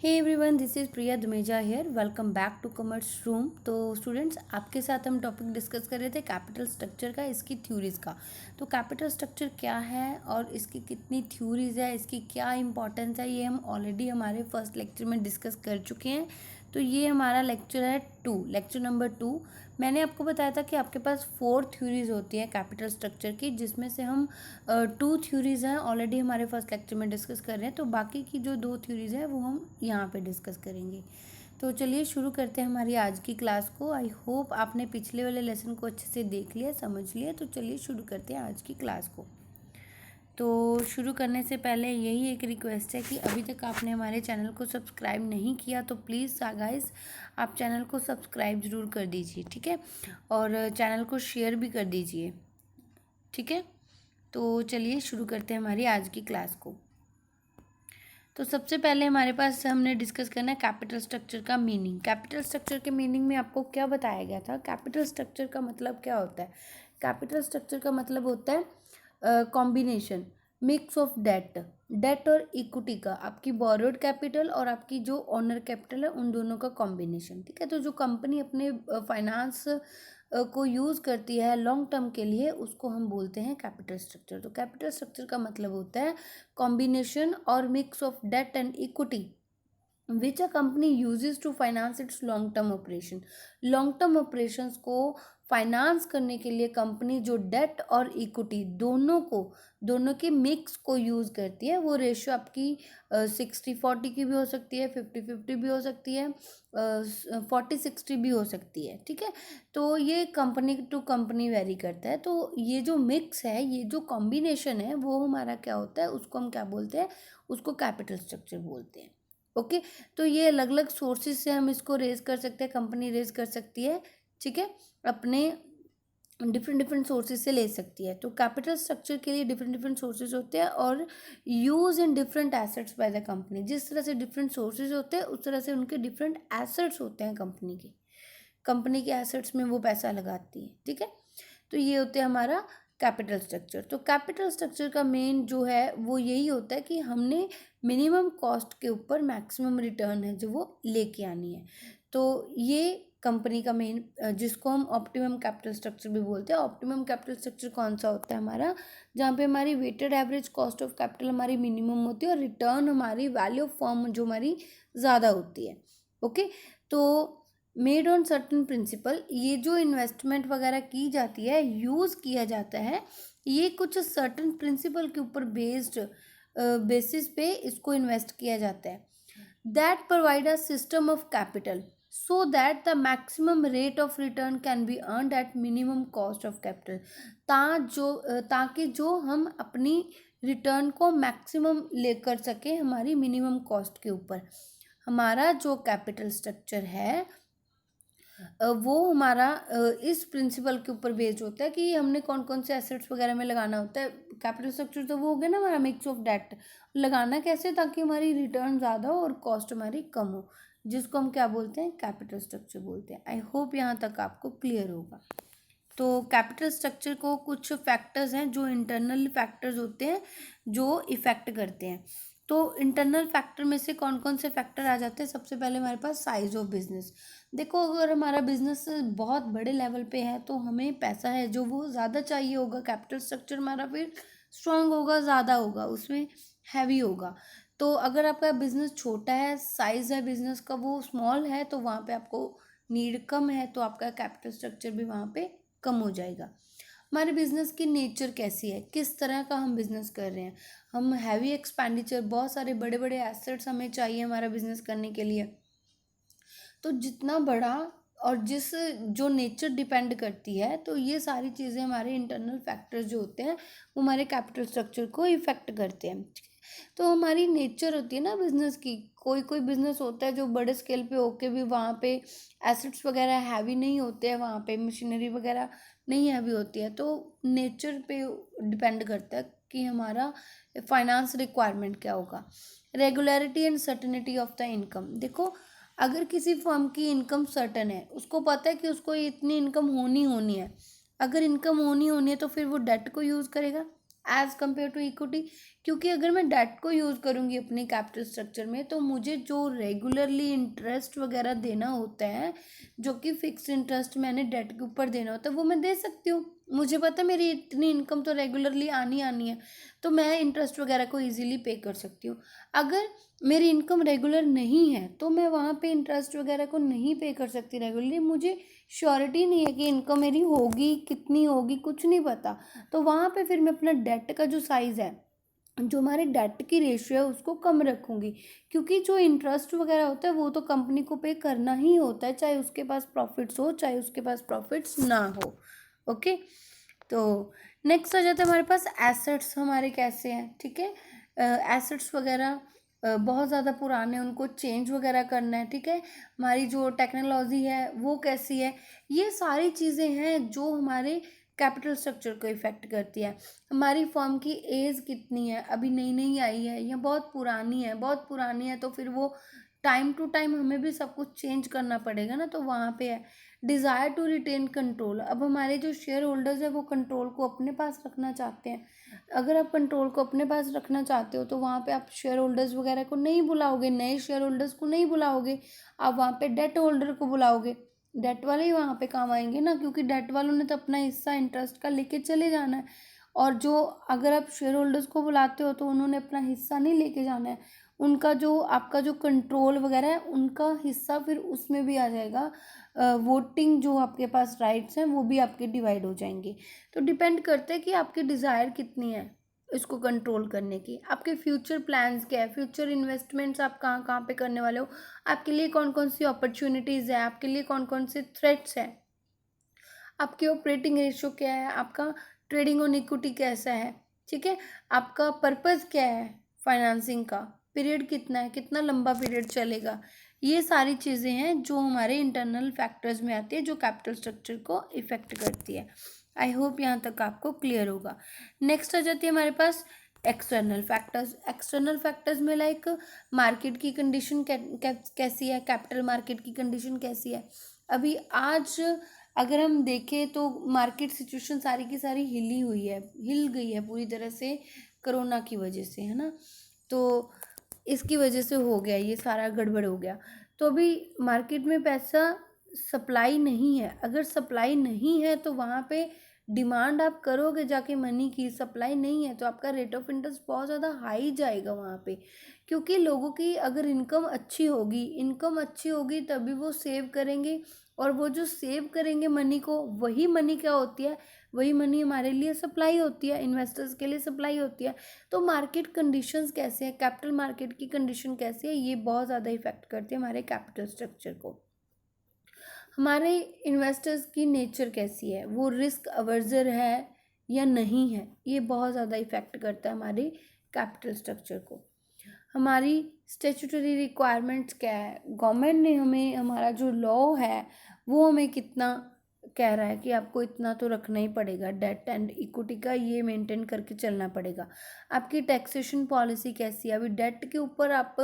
Hey everyone, this is Priya Dumeja here. Welcome back to commerce room. तो students, आपके साथ हम टॉपिक डिस्कस कर रहे थे कैपिटल स्ट्रक्चर का, इसकी थ्योरीज का। तो कैपिटल स्ट्रक्चर क्या है और इसकी कितनी थ्योरीज है, इसकी क्या इंपॉर्टेंस है, ये हम ऑलरेडी हमारे फर्स्ट लेक्चर में डिस्कस कर चुके हैं। तो ये हमारा लेक्चर है लेक्चर नंबर 2। मैंने आपको बताया था कि आपके पास 4 थ्योरीज होती है कैपिटल स्ट्रक्चर की, जिसमें से हम 2 थ्योरीज हैं ऑलरेडी हमारे फर्स्ट लेक्चर में डिस्कस कर रहे हैं। तो बाकी की जो 2 थ्योरीज है वो हम यहाँ पे डिस्कस करेंगे। तो चलिए शुरू करते हैं हमारी आज की क्लास को। आई होप आपने पिछले वाले लेसन को अच्छे से देख लिया, समझ लिया। तो चलिए शुरू करते हैं आज की क्लास को। तो शुरू करने से पहले यही एक रिक्वेस्ट है कि अभी तक आपने हमारे चैनल को सब्सक्राइब नहीं किया तो प्लीज़ गाइस आप चैनल को सब्सक्राइब ज़रूर कर दीजिए, ठीक है। और चैनल को शेयर भी कर दीजिए, ठीक है। तो चलिए शुरू करते हैं हमारी आज की क्लास को। तो सबसे पहले हमारे पास हमने डिस्कस करना है कैपिटल स्ट्रक्चर का मीनिंग। कैपिटल स्ट्रक्चर के मीनिंग में आपको क्या बताया गया था? कैपिटल स्ट्रक्चर का मतलब क्या होता है? कैपिटल स्ट्रक्चर का मतलब होता है कॉम्बिनेशन, मिक्स ऑफ डेट और इक्विटी का, आपकी बोरोड कैपिटल और आपकी जो ओनर कैपिटल है उन दोनों का कॉम्बिनेशन, ठीक है। तो जो कंपनी अपने फाइनेंस को यूज़ करती है लॉन्ग टर्म के लिए, उसको हम बोलते हैं कैपिटल स्ट्रक्चर। तो कैपिटल स्ट्रक्चर का मतलब होता है कॉम्बिनेशन और mix of debt and equity which a company uses to finance its long term operation. Long term operations को फाइनेंस करने के लिए कंपनी जो डेट और इक्विटी दोनों के मिक्स को यूज़ करती है। वो रेशियो आपकी 60-40 की भी हो सकती है, 50-50 भी हो सकती है, 40-60 भी हो सकती है, ठीक है। तो ये कंपनी टू कंपनी वेरी करता है। तो ये जो मिक्स है, ये जो कॉम्बिनेशन है, वो हमारा क्या होता है, उसको हम क्या बोलते हैं? उसको कैपिटल स्ट्रक्चर बोलते हैं। ओके। तो ये अलग अलग सोर्सेज से हम इसको रेज कर सकते हैं, कंपनी रेज कर सकती है, ठीक है, अपने डिफरेंट सोर्सेज से ले सकती है। तो कैपिटल स्ट्रक्चर के लिए डिफरेंट सोर्सेज होते हैं और use in different assets by the company. जिस तरह से डिफरेंट सोर्सेज होते हैं उस तरह से उनके डिफरेंट एसेट्स होते हैं कंपनी के एसेट्स में वो पैसा लगाती है, ठीक है। तो ये होते हैं हमारा कैपिटल स्ट्रक्चर। तो कैपिटल स्ट्रक्चर का मेन जो है वो यही होता है कि हमने मिनिमम कॉस्ट के ऊपर मैक्सिमम रिटर्न है जो वो लेके आनी है। तो ये कंपनी का मेन, जिसको हम ऑप्टिमम कैपिटल स्ट्रक्चर भी बोलते हैं। ऑप्टिमम कैपिटल स्ट्रक्चर कौन सा होता है हमारा? जहाँ पे हमारी weighted average cost of capital हमारी मिनिमम होती है और रिटर्न हमारी वैल्यू ऑफ फर्म जो हमारी ज़्यादा होती है। ओके। तो मेड ऑन सर्टन प्रिंसिपल, ये जो इन्वेस्टमेंट वगैरह की जाती है, यूज़ किया जाता है, ये कुछ सर्टन प्रिंसिपल के ऊपर बेसिस पे इसको इन्वेस्ट किया जाता है। That provide a system of capital so that the maximum rate of return can be earned at minimum cost of capital. ताकि जो हम अपनी रिटर्न को मैक्सिमम लेकर सके हमारी मिनिमम कॉस्ट के ऊपर। हमारा जो कैपिटल स्ट्रक्चर है वो हमारा इस प्रिंसिपल के ऊपर बेस्ड होता है कि हमने कौन कौन से एसेट्स वगैरह में लगाना होता है। कैपिटल स्ट्रक्चर तो वो हो गया ना हमारा मिक्स ऑफ डेट। लगाना कैसे? ताकि हमारी रिटर्न ज़्यादा हो और कॉस्ट हमारी कम हो, जिसको हम क्या बोलते हैं? कैपिटल स्ट्रक्चर बोलते हैं। आई होप यहाँ तक आपको क्लियर होगा। तो कैपिटल स्ट्रक्चर को कुछ फैक्टर्स हैं जो इंटरनल फैक्टर्स होते हैं जो इफ़ेक्ट करते हैं। तो इंटरनल फैक्टर में से कौन कौन से फैक्टर आ जाते हैं? सबसे पहले हमारे पास साइज ऑफ बिजनेस। देखो, अगर हमारा बिजनेस बहुत बड़े लेवल पे है तो हमें पैसा है जो वो ज़्यादा चाहिए होगा। कैपिटल स्ट्रक्चर हमारा फिर स्ट्रांग होगा, ज़्यादा होगा, उसमें हैवी होगा। तो अगर आपका बिजनेस छोटा है, साइज़ है बिजनेस का वो स्मॉल है, तो वहाँ पे आपको नीड कम है, तो आपका कैपिटल स्ट्रक्चर भी वहाँ पे कम हो जाएगा। हमारे बिजनेस की नेचर कैसी है, किस तरह का हम बिजनेस कर रहे हैं? हम हैवी एक्सपेंडिचर, बहुत सारे बड़े बड़े एसेट्स हमें चाहिए हमारा बिजनेस करने के लिए। तो जितना बड़ा और जिस जो नेचर डिपेंड करती है, तो ये सारी चीज़ें हमारे इंटरनल फैक्टर्स जो होते हैं वो हमारे कैपिटल स्ट्रक्चर को इफ़ेक्ट करते हैं, ठीक है? तो हमारी नेचर होती है ना बिजनेस की। कोई कोई बिजनेस होता है जो बड़े स्केल पे होके भी वहाँ पे एसेट्स वगैरह हैवी नहीं होते हैं, वहाँ पे मशीनरी वगैरह नहीं हैवी होती है। तो नेचर पे डिपेंड करता है कि हमारा फाइनेंस रिक्वायरमेंट क्या होगा। Regularity and certainty of the income. देखो, अगर किसी फर्म की इनकम सर्टन है, उसको पता है कि उसको इतनी इनकम होनी है। अगर इनकम होनी है तो फिर वो डेट को यूज़ करेगा, एज कम्पेयर टू इक्विटी, क्योंकि अगर मैं डेट को यूज़ करूँगी अपने कैपिटल स्ट्रक्चर में तो मुझे जो रेगुलरली इंटरेस्ट वगैरह देना होता है, जो कि फिक्स इंटरेस्ट मैंने डेट के ऊपर देना होता है, वो मैं दे सकती हूँ। मुझे पता है मेरी इतनी इनकम तो रेगुलरली आनी आनी है, तो मैं इंटरेस्ट वगैरह को ईजिली पे कर सकती हूँ। अगर मेरी इनकम रेगुलर नहीं है तो मैं वहाँ पे इंटरेस्ट वगैरह को नहीं पे कर सकती रेगुलरली, मुझे श्योरिटी नहीं है कि इनकम मेरी होगी कितनी होगी, कुछ नहीं पता। तो वहाँ पे फिर मैं अपना डेट का जो साइज़ है, जो हमारे डेट की रेशियो है, उसको कम रखूँगी, क्योंकि जो इंटरेस्ट वगैरह होता है वो तो कंपनी को पे करना ही होता है, चाहे उसके पास प्रॉफिट्स हो चाहे उसके पास प्रॉफिट्स ना हो। ओके, तो नेक्स्ट आ जाता है हमारे पास एसेट्स हमारे कैसे हैं। ठीक है, एसेट्स वगैरह बहुत ज़्यादा पुराने, उनको चेंज वगैरह करना है। ठीक है, हमारी जो टेक्नोलॉजी है वो कैसी है, ये सारी चीज़ें हैं जो हमारे कैपिटल स्ट्रक्चर को इफ़ेक्ट करती है। हमारी फर्म की एज कितनी है, अभी नई नई आई है या बहुत पुरानी है, बहुत पुरानी है तो फिर वो टाइम टू टाइम हमें भी सब कुछ चेंज करना पड़ेगा ना, तो वहाँ पे है। डिज़ायर टू रिटेन कंट्रोल, अब हमारे जो शेयर होल्डर्स है वो कंट्रोल को अपने पास रखना चाहते हैं। अगर आप कंट्रोल को अपने पास रखना चाहते हो तो वहाँ पे आप शेयर होल्डर्स वगैरह को नहीं बुलाओगे, नए शेयर होल्डर्स को नहीं बुलाओगे, आप वहाँ पे डेट होल्डर को बुलाओगे। डेट वाले ही वहाँ पे काम आएंगे ना, क्योंकि डेट वालों ने तो अपना हिस्सा इंटरेस्ट का लेके चले जाना है। और जो अगर आप शेयर होल्डर्स को बुलाते हो तो उन्होंने अपना हिस्सा नहीं लेके जाना है, उनका जो आपका जो कंट्रोल वगैरह है उनका हिस्सा फिर उसमें भी आ जाएगा। वोटिंग जो आपके पास राइट्स हैं वो भी आपके डिवाइड हो जाएंगे। तो डिपेंड करता है कि आपकी डिज़ायर कितनी है इसको कंट्रोल करने की, आपके फ्यूचर प्लान्स क्या है, फ्यूचर इन्वेस्टमेंट्स आप कहाँ कहाँ पे करने वाले हो, आपके लिए कौन कौन सी अपॉर्चुनिटीज़ है, आपके लिए कौन कौन से थ्रेट्स हैं, आपकी ऑपरेटिंग रेशियो क्या है, आपका ट्रेडिंग ऑन इक्विटी कैसा है। ठीक है, आपका पर्पस क्या है, फाइनेंसिंग का पीरियड कितना है, कितना लंबा पीरियड चलेगा, ये सारी चीज़ें हैं जो हमारे इंटरनल फैक्टर्स में आती है, जो कैपिटल स्ट्रक्चर को इफ़ेक्ट करती है। आई होप यहाँ तक आपको क्लियर होगा। नेक्स्ट आ जाती है हमारे पास एक्सटर्नल फैक्टर्स। एक्सटर्नल फैक्टर्स में लाइक मार्केट की कंडीशन कैसी है, कैपिटल मार्केट की कंडीशन कैसी है। अभी आज अगर हम देखें तो मार्केट सिचुएशन सारी की सारी हिली हुई है, हिल गई है पूरी तरह से कोरोना की वजह से, है ना। तो इसकी वजह से हो गया ये सारा, गड़बड़ हो गया। तो अभी मार्केट में पैसा सप्लाई नहीं है, अगर सप्लाई नहीं है तो वहाँ पे डिमांड आप करोगे जाके मनी की, सप्लाई नहीं है तो आपका रेट ऑफ इंटरेस्ट बहुत ज़्यादा हाई जाएगा वहाँ पे, क्योंकि लोगों की अगर इनकम अच्छी होगी, इनकम अच्छी होगी तभी वो सेव करेंगे, और वो जो सेव करेंगे मनी को, वही मनी क्या होती है, वही मनी हमारे लिए सप्लाई होती है, इन्वेस्टर्स के लिए सप्लाई होती है। तो मार्केट कंडीशंस कैसे हैं, कैपिटल मार्केट की कंडीशन कैसी है, ये बहुत ज़्यादा इफेक्ट करती है हमारे कैपिटल स्ट्रक्चर को। हमारे इन्वेस्टर्स की नेचर कैसी है, वो रिस्क अवर्जर है या नहीं है, ये बहुत ज़्यादा इफेक्ट करता है हमारे कैपिटल स्ट्रक्चर को। हमारी स्टेचुटरी रिक्वायरमेंट्स क्या है, गवर्नमेंट ने हमें, हमारा जो लॉ है वो हमें कितना कह रहा है कि आपको इतना तो रखना ही पड़ेगा, डेट एंड इक्विटी का ये मेंटेन करके चलना पड़ेगा। आपकी टैक्सेशन पॉलिसी कैसी है, अभी डेट के ऊपर आप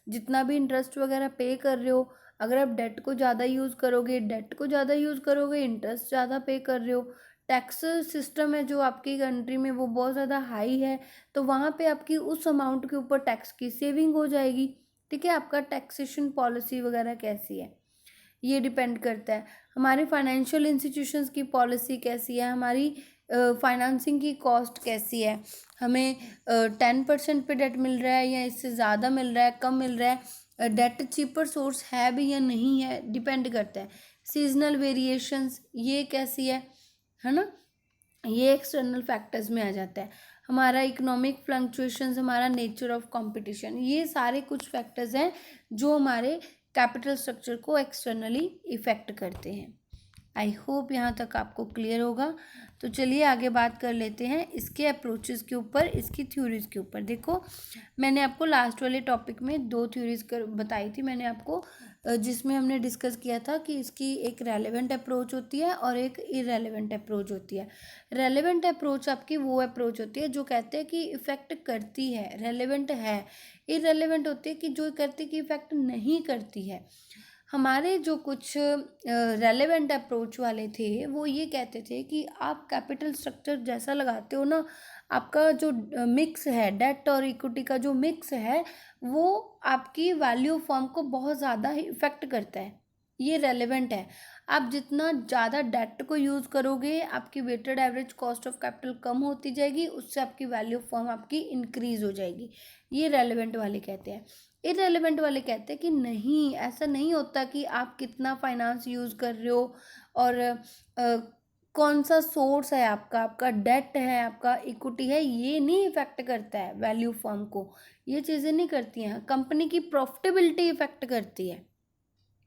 जितना भी इंटरेस्ट वगैरह पे कर रहे हो, अगर आप डेट को ज़्यादा यूज़ करोगे, डेट को ज़्यादा यूज़ करोगे, इंटरेस्ट ज़्यादा पे कर रहे हो, टैक्स सिस्टम है जो आपकी कंट्री में वो बहुत ज़्यादा हाई है, तो वहाँ पे आपकी उस अमाउंट के ऊपर टैक्स की सेविंग हो जाएगी। ठीक है, आपका टैक्सेशन पॉलिसी वगैरह कैसी है ये डिपेंड करता है। हमारी फाइनेंशियल इंस्टीट्यूशंस की पॉलिसी कैसी है, हमारी फाइनेंसिंग की कॉस्ट कैसी है, हमें 10% पे डेट मिल रहा है या इससे ज़्यादा मिल रहा है, कम मिल रहा है, डेट चीपर सोर्स है भी या नहीं है, डिपेंड करता है। सीजनल वेरिएशंस ये कैसी है ना, ये एक्सटर्नल फैक्टर्स में आ जाता है। हमारा इकोनॉमिक फ्लक्चुएशंस, हमारा नेचर ऑफ कंपटीशन, ये सारे कुछ फैक्टर्स हैं जो हमारे कैपिटल स्ट्रक्चर को एक्सटर्नली इफ़ेक्ट करते हैं। आई होप यहाँ तक आपको क्लियर होगा। तो चलिए आगे बात कर लेते हैं इसके अप्रोचेस के ऊपर, इसकी थ्योरीज के ऊपर। देखो, मैंने आपको लास्ट वाले टॉपिक में 2 थ्योरीज कर बताई थी मैंने आपको, जिसमें हमने डिस्कस किया था कि इसकी एक रेलेवेंट अप्रोच होती है और एक इरेलेवेंट अप्रोच होती है। रेलेवेंट अप्रोच आपकी वो अप्रोच होती है जो कहते हैं कि इफ़ेक्ट करती है, रेलेवेंट है। इरेलेवेंट होती है कि जो कहती है कि इफ़ेक्ट नहीं करती है। हमारे जो कुछ रेलेवेंट अप्रोच वाले थे वो ये कहते थे कि आप कैपिटल स्ट्रक्चर जैसा लगाते हो ना, आपका जो मिक्स है, डेट और इक्विटी का जो मिक्स है वो आपकी वैल्यू फॉर्म को बहुत ज़्यादा इफेक्ट करता है, ये रेलेवेंट है। आप जितना ज़्यादा डेट को यूज़ करोगे आपकी weighted average cost of capital कम होती जाएगी, उससे आपकी वैल्यू फॉर्म आपकी इंक्रीज हो जाएगी। ये रेलेवेंट वाले कहते हैं। इररेलेवेंट वाले कहते हैं कि नहीं, ऐसा नहीं होता कि आप कितना फाइनेंस यूज़ कर रहे हो और कौन सा सोर्स है आपका, आपका डेट है, आपका इक्विटी है, ये नहीं इफेक्ट करता है वैल्यू फॉर्म को। ये चीज़ें नहीं करती हैं। कंपनी की प्रॉफिटेबिलिटी इफेक्ट करती है।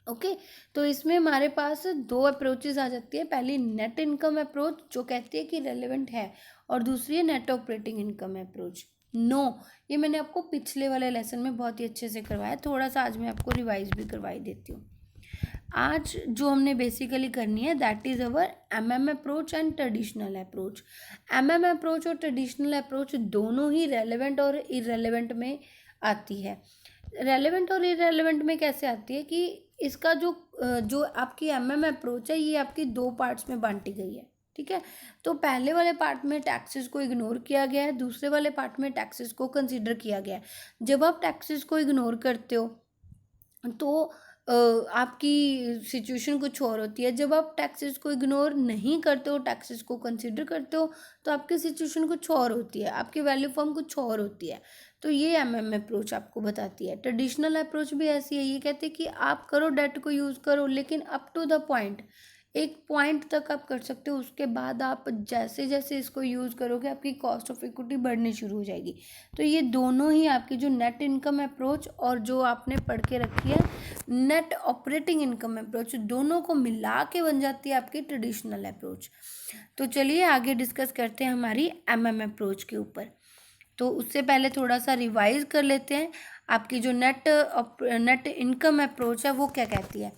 ओके, तो इसमें हमारे पास दो अप्रोचेज आ जाती है। पहली नेट इनकम अप्रोच जो कहती है कि रेलेवेंट है, और दूसरी है net operating income approach. No, ये मैंने आपको पिछले वाले लेसन में बहुत ही अच्छे से करवाया, थोड़ा सा आज मैं आपको रिवाइज भी करवाई देती हूँ। आज जो हमने बेसिकली करनी है that is our MM approach and traditional approach. MM approach और ट्रेडिशनल अप्रोच दोनों ही रेलेवेंट और इररेलेवेंट में आती है। रेलेवेंट और इररेलेवेंट में कैसे आती है कि इसका जो आपकी एमएम अप्रोच है ये आपकी दो पार्ट्स में बांटी गई है। ठीक है, तो पहले वाले पार्ट में टैक्सेस को इग्नोर किया गया है, दूसरे वाले पार्ट में टैक्सेस को कंसीडर किया गया है। जब आप टैक्सेस को इग्नोर करते हो तो आपकी सिचुएशन कुछ और होती है। जब आप टैक्सेस को इग्नोर नहीं करते हो, टैक्सेस को कंसीडर करते हो, तो आपकी सिचुएशन कुछ और होती है, आपकी वैल्यू फॉर्म कुछ और होती है। तो ये एमएम अप्रोच आपको बताती है। ट्रेडिशनल अप्रोच भी ऐसी है, ये कहते हैं कि आप करो, डेट को यूज़ करो, लेकिन अप टू द पॉइंट, एक पॉइंट तक आप कर सकते हो। उसके बाद आप जैसे जैसे इसको यूज़ करोगे आपकी कॉस्ट ऑफ इक्विटी बढ़नी शुरू हो जाएगी। तो ये दोनों ही आपकी जो नेट इनकम अप्रोच और जो आपने पढ़ के रखी है नेट ऑपरेटिंग इनकम अप्रोच, दोनों को मिला के बन जाती है आपकी ट्रेडिशनल अप्रोच। तो चलिए आगे डिस्कस करते हैं हमारी एमएम अप्रोच के ऊपर। तो उससे पहले थोड़ा सा रिवाइज कर लेते हैं। आपकी जो नेट इनकम अप्रोच है वो क्या कहती है।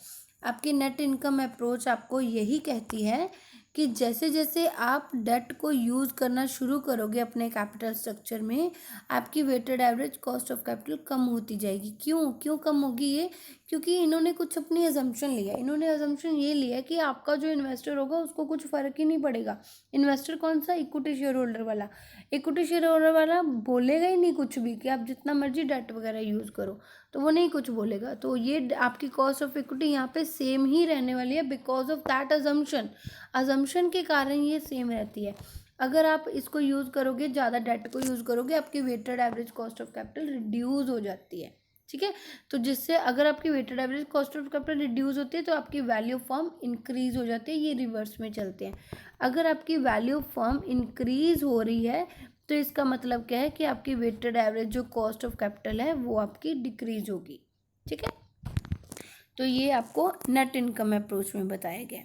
आपकी नेट इनकम अप्रोच आपको यही कहती है कि जैसे जैसे आप डेट को यूज़ करना शुरू करोगे अपने कैपिटल स्ट्रक्चर में, आपकी weighted average cost of capital कम होती जाएगी। क्यों क्यों कम होगी ये? क्योंकि इन्होंने कुछ अपनी अजम्पशन लिया। इन्होंने अजम्पशन ये लिया कि आपका जो इन्वेस्टर होगा उसको कुछ फ़र्क ही नहीं पड़ेगा। इन्वेस्टर कौन सा? इक्विटी शेयर होल्डर वाला। इक्विटी शेयर होल्डर वाला बोलेगा ही नहीं कुछ भी कि आप जितना मर्जी डेट वगैरह यूज़ करो, तो वो नहीं कुछ बोलेगा। तो ये आपकी कॉस्ट ऑफ इक्विटी यहाँ पे सेम ही रहने वाली है बिकॉज ऑफ दैट अजम्पशन के कारण ये सेम रहती है। अगर आप इसको यूज़ करोगे, ज़्यादा डेट को यूज़ करोगे, आपकी weighted average cost of capital reduce हो जाती है। ठीक है, तो जिससे अगर आपकी weighted average cost of capital reduce होती है तो आपकी वैल्यू फॉर्म इंक्रीज हो जाती है। ये रिवर्स में चलते हैं। अगर आपकी वैल्यू फॉर्म इंक्रीज हो रही है तो इसका मतलब क्या है कि आपकी वेटेड एवरेज जो कॉस्ट ऑफ कैपिटल है वो आपकी डिक्रीज होगी। ठीक है, तो ये आपको नेट इनकम अप्रोच में बताया गया।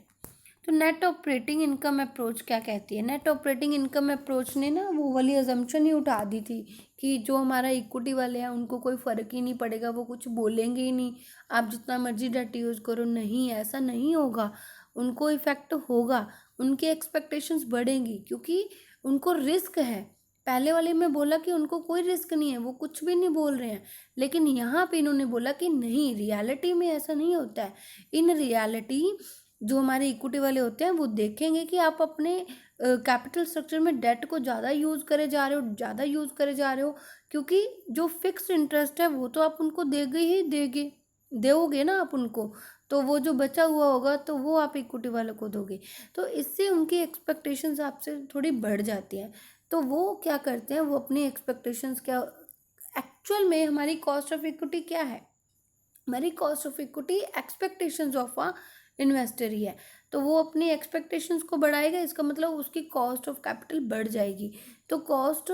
तो नेट ऑपरेटिंग इनकम अप्रोच क्या कहती है? नेट ऑपरेटिंग इनकम अप्रोच ने ना वो वाली अजम्पशन ही उठा दी थी कि जो हमारा इक्विटी वाले हैं उनको कोई फ़र्क ही नहीं पड़ेगा, वो कुछ बोलेंगे ही नहीं, आप जितना मर्जी डेट यूज़ करो। नहीं, ऐसा नहीं होगा, उनको इफ़ेक्ट होगा, उनकी एक्सपेक्टेशंस बढ़ेंगी क्योंकि उनको रिस्क है। पहले वाले में बोला कि उनको कोई रिस्क नहीं है, वो कुछ भी नहीं बोल रहे हैं, लेकिन यहाँ पे इन्होंने बोला कि नहीं, रियलिटी में ऐसा नहीं होता है। इन रियलिटी जो हमारे इक्विटी वाले होते हैं वो देखेंगे कि आप अपने कैपिटल स्ट्रक्चर में डेट को ज़्यादा यूज़ करे जा रहे हो, ज़्यादा यूज़ करे जा रहे हो, क्योंकि जो फिक्स्ड इंटरेस्ट है वो तो आप उनको दोगे ना आप उनको, तो वो जो बचा हुआ होगा तो वो आप इक्विटी वालों को दोगे। तो इससे उनकी एक्सपेक्टेशंस आपसे थोड़ी बढ़ जाती हैं। तो वो क्या करते हैं, वो अपनी एक्सपेक्टेशंस क्या, एक्चुअल में हमारी कॉस्ट ऑफ इक्विटी क्या है? हमारी cost of equity expectations of a investor ही है। तो वो अपनी एक्सपेक्टेशंस को बढ़ाएगा, इसका मतलब उसकी कॉस्ट ऑफ कैपिटल बढ़ जाएगी। तो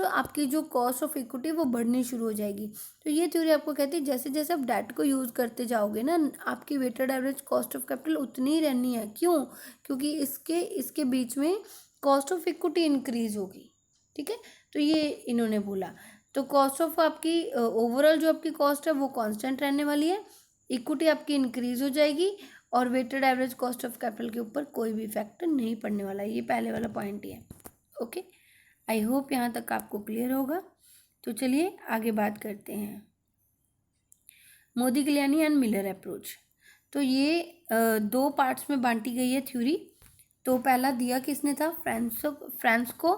आपकी जो कॉस्ट ऑफ इक्विटी वो बढ़नी शुरू हो जाएगी। तो ये थ्योरी आपको कहती है जैसे जैसे आप डेट को यूज़ करते जाओगे ना, आपकी weighted average cost of capital उतनी ही रहनी है। क्यों? क्योंकि इसके बीच में कॉस्ट ऑफ इक्विटी इंक्रीज होगी। ठीक है, तो ये इन्होंने बोला। तो कॉस्ट ऑफ आपकी ओवरऑल जो आपकी कॉस्ट है वो कांस्टेंट रहने वाली है, इक्विटी आपकी इंक्रीज हो जाएगी और weighted average cost of capital के ऊपर कोई भी इफेक्ट नहीं पड़ने वाला। ये पहले वाला पॉइंट ही है। ओके, आई होप यहाँ तक आपको क्लियर होगा। तो चलिए आगे बात करते हैं मोदिग्लियानी एंड मिलर अप्रोच। तो ये दो पार्ट्स में बांटी गई है थ्योरी। तो पहला दिया किसने था? फ्रांसिस्को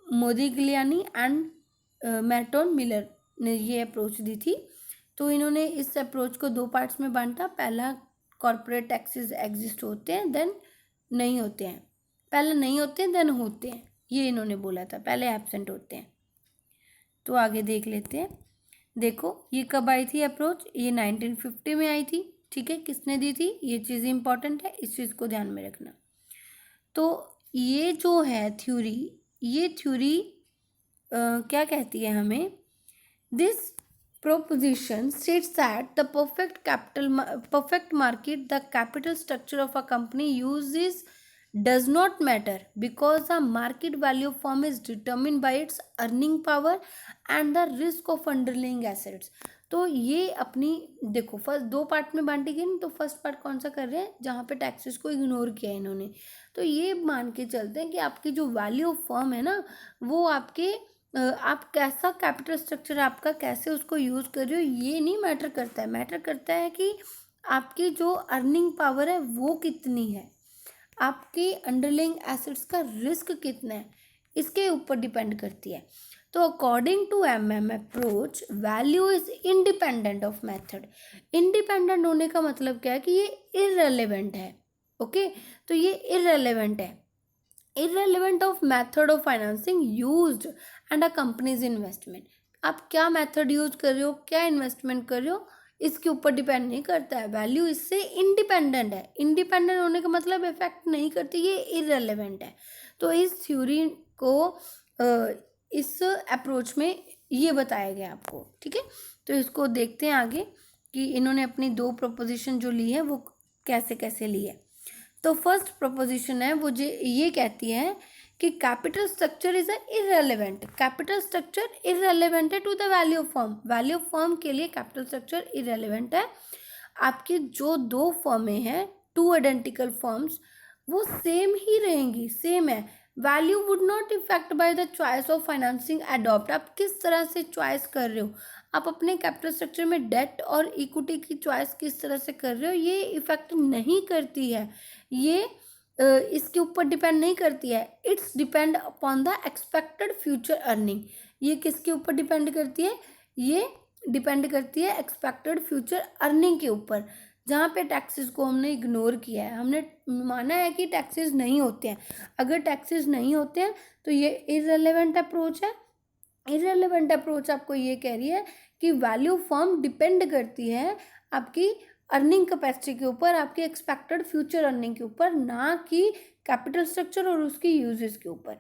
मोदिग्लियानी एंड मैटोन मिलर ने ये अप्रोच दी थी। तो इन्होंने इस अप्रोच को दो पार्ट्स में बांटा। पहला, कॉर्पोरेट टैक्सेस एग्जिस्ट होते हैं देन नहीं होते हैं, पहले नहीं होते हैं देन होते हैं, ये इन्होंने बोला था, पहले एब्सेंट होते हैं। तो आगे देख लेते हैं। देखो ये कब आई थी अप्रोच, ये 1950 में आई थी। ठीक है, किसने दी थी, ये चीज़ इंपॉर्टेंट है, इस चीज़ को ध्यान में रखना। तो ये जो है थ्योरी, ये थ्योरी क्या कहती है हमें, this proposition states that the perfect market, the capital structure of a company uses does not matter because the market value of firm is determined by its earning power and the risk of underlying assets। तो ये अपनी देखो first दो part में बांटी गई ना। तो फर्स्ट पार्ट कौन सा कर रहे हैं, जहाँ पे टैक्सेस को इग्नोर किया है इन्होंने। तो ये मान के चलते हैं कि आपकी जो वैल्यू ऑफ फर्म है ना, वो आपके आप कैसा कैपिटल स्ट्रक्चर आपका कैसे उसको यूज़ कर रहे हो ये नहीं मैटर करता है। मैटर करता है कि आपकी जो अर्निंग पावर है वो कितनी है, आपकी अंडरलाइंग एसेट्स का रिस्क कितना है, इसके ऊपर डिपेंड करती है। तो according to MM approach, value is independent of method. Independent होने का मतलब क्या है कि ये इररेलेवेंट है। ओके, तो ये इररेलेवेंट है, irrelevant of method of financing used and a company's investment। आप क्या मेथड यूज कर रहे हो, क्या इन्वेस्टमेंट कर रहे हो, इसके ऊपर डिपेंड नहीं करता है। वैल्यू इससे इंडिपेंडेंट है। इंडिपेंडेंट होने का मतलब इफेक्ट नहीं करती, ये इररेलेवेंट है। तो इस थ्योरी को इस अप्रोच में ये बताया गया आपको। ठीक है, तो इसको देखते हैं आगे कि इन्होंने अपनी दो प्रोपोजिशन जो ली है वो कैसे कैसे ली है। तो फर्स्ट प्रोपोजिशन है वो ये कहती है कि capital structure is irrelevant. Capital structure irrelevant है to the value of firm. Value of firm के लिए कैपिटल स्ट्रक्चर इररेलेवेंट है। आपकी जो दो फर्में हैं, टू आइडेंटिकल फर्म्स, वो सेम ही रहेंगी, सेम है। Value would not effect by the choice of financing adopt. आप किस तरह से चॉइस कर रहे हो, आप अपने कैपिटल स्ट्रक्चर में डेट और इक्विटी की चॉइस किस तरह से कर रहे हो, ये इफेक्ट नहीं करती है। ये इसके ऊपर डिपेंड नहीं करती है। It's depend upon the expected future earning. ये किसके ऊपर डिपेंड करती है, ये डिपेंड करती है एक्सपेक्टेड फ्यूचर अर्निंग के ऊपर। जहाँ पे टैक्सेस को हमने इग्नोर किया है, हमने माना है कि टैक्सेस नहीं होते हैं। अगर टैक्सेस नहीं होते हैं तो ये इररेलेवेंट अप्रोच है। इररेलेवेंट अप्रोच आपको ये कह रही है कि वैल्यू फर्म डिपेंड करती है आपकी अर्निंग कैपेसिटी के ऊपर, आपकी एक्सपेक्टेड फ्यूचर अर्निंग के ऊपर, ना कि कैपिटल स्ट्रक्चर और उसकी यूजेस के ऊपर।